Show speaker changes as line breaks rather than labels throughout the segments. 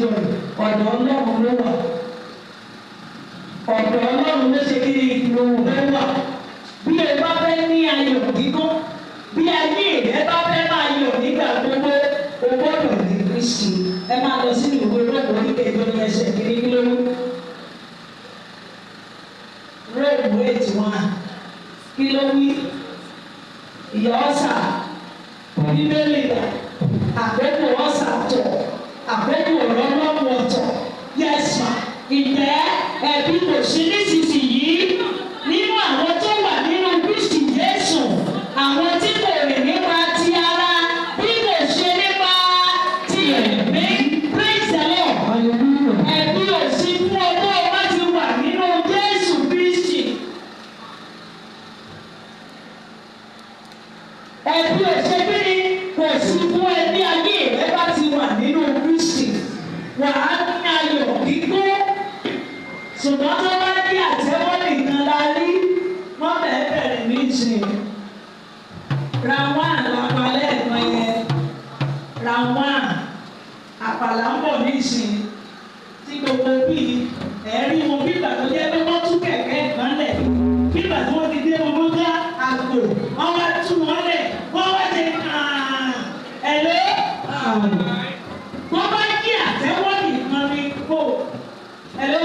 ayọ̀ ọ̀dọ̀ Ọlọ́run ló wà. Ọ̀dọ̀ Ọlọ́run ló ṣe kiri ló wà. Bí ẹ bá fẹ́ ní ayọ̀ kíkọ́, bí ayé ẹ bá fẹ́ máa yọ̀ nígbà gbogbo, o gbọ́dọ̀ ní Kristi. Ẹ máa lọ sínú ìwé Róòmù oníkejì ní ẹsẹ̀ kìíní kí ló wí. Róòmù 8:1 kí ló wí? Ìyá ọ̀sà bíbélì dà, àkókò ọ̀sà tọ̀, àkókò ọ̀rọ̀ Ọlọ́run ọ̀tọ̀. Yes ma, ìjẹ́ ẹbí kò sí nísinsìnyí nínú àwọn tó wà nínú Kristi Jésù, àwọn tí kò rìn nípa ti ara bí kò ṣe nípa ti ẹ̀mí. Praise the Lord. Ẹbí ò sí fún ọgbọ́n ọba ti wà nínú Jésù Kristi. Ẹbí ò ṣe bí ni kò sí fún ẹbí ayé rẹ bá ti wà nínú Kristi. Wàá ní ayọ̀ kíkún. Ṣùgbọ́n tó bá ní àtẹ́wọ́ nìkan la rí, wọ́n bẹ̀rẹ̀ ní ìsìn. Ràwọn àlàpàlẹ̀ ẹ̀gbọ́n yẹn, ràwọn àpàlà ń bọ̀ ní ìsìn. Tí gbogbo bíi ẹ̀rí wọn bí ìgbà tó jẹ́ pé wọ́n tún kẹ̀kẹ́ ẹ̀gbọ́n lẹ̀. Bí ìgbà tí wọ́n ti dé wọn dá àgbò, wọ́n wá tún wọn lẹ̀, wọ́n wá ṣe ẹ̀lẹ́. Wọ́n bá kí àtẹ́wọ́ nìkan ní kó. Ẹ̀lẹ́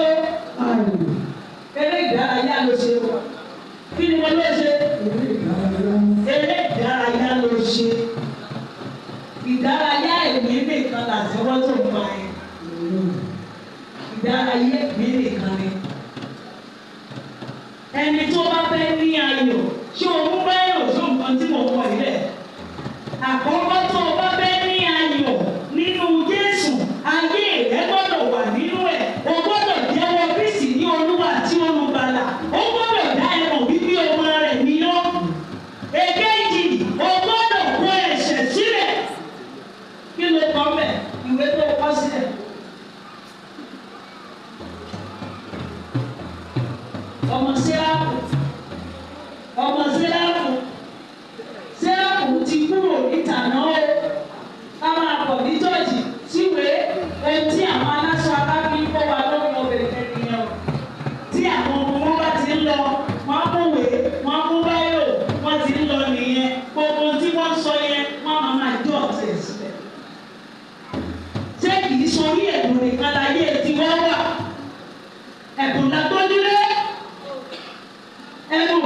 eré ìdárayá ló ṣe wọ̀. Kí ni wọ́n ló ṣe? Eré ìdárayá ló ṣe. Ìdárayá ẹ̀mí nìkan làtẹ́wọ́ tó ń pa ẹ̀. Ìdárayá ẹ̀mí nìkan ni. Ẹni tó bá fẹ́ ní ayọ̀, ṣé o mú báyọ̀ tó nǹkan tí mo kọ ilẹ̀? Àkọ́kọ́ tó o bá fẹ́ ní ayọ̀ nínú Jésù, ayé rẹ gbọ́dọ̀ wà nínú ẹ̀. O gbọ́dọ̀ jẹ́wọ́ Kristi ní Olúwa àti Olùgbàlà. O gbọ́dọ̀ dá ẹ̀mọ̀ wípé ọmọ rẹ̀ ni ọ́. Èkejì, o gbọ́dọ̀ kọ ẹ̀ṣẹ̀ sílẹ̀. Kí ló kọ mẹ́? Ìwé tó kọ sílẹ̀. Ọmọ Séráfù ti kúrò níta náà. A máa pọ̀ ní jọ́ọ̀jì síwèé ohun tí àwọn aláṣọ alábí kó wa lórí obìnrin ènìyàn. Tí àwọn ọmọ wọn bá ti ń lọ, wọ́n á múwèé, wọ́n á mú báyò, wọ́n ti ń lọ nìyẹn. Gbogbo tí wọ́n sọ yẹn, wọ́n máa jọ ọ̀tẹ̀ sílẹ̀. Ṣé kìí sọrí ẹ̀bùn nìkan láyé tí wọ́n wà? Ẹ̀bùn lágbójúlé. Ẹ̀bùn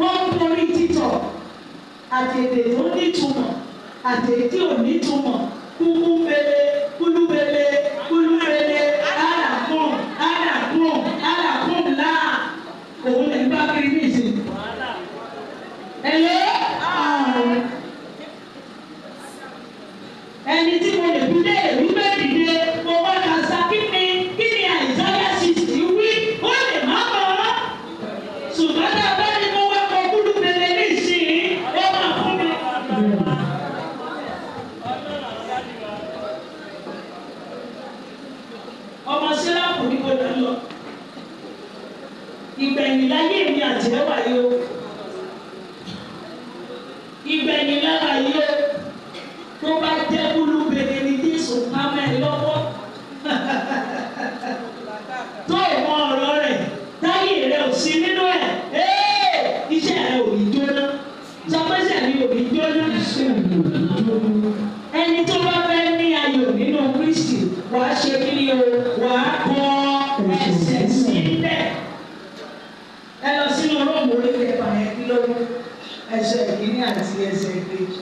wọ́n ń torí títọ̀ àtètè tó nítumọ̀ àtètè ò nítumọ̀ kúlúbele alàkùn láà òun lè bá kiri ní ìsìn. Ẹ̀yẹ́ ẹni tí mo lè fi léèrè wípé dìde mo wá ka sa kí ni Àìsáyà 60 wí ó lè má bọ̀ ọ́. Ṣùgbọ́n tá a bá ní mo wá kọ kúlúbele ní ìsìn ó máa fún mi. Ọmọ Séráfù ní kò dá lọ. Ìgbẹ̀yìn láyé mi àti ẹ̀wà yìí o. Ìgbẹ̀yìn lára yìí o. Tó bá jẹ́ kúlúbele ní Jésù ká mẹ́rin lọ́wọ́. Tó mọ ọ̀rọ̀ rẹ̀ táyé rẹ̀ ò sí nínú ẹ̀. Iṣẹ́ rẹ̀ ò ní jóná. Sọpẹ́sẹ̀ mi ò ní jóná. Ẹni tó bá fẹ́ ní ayọ̀ nínú Kristi, wàá ṣe kí ni o? Wàá kọ ẹsẹ̀ sílẹ̀. Ẹ lọ sínú Róòmù orí kẹfà yẹn kí ló mú ẹsẹ̀ ìkíní àti ẹsẹ̀ ìkejì.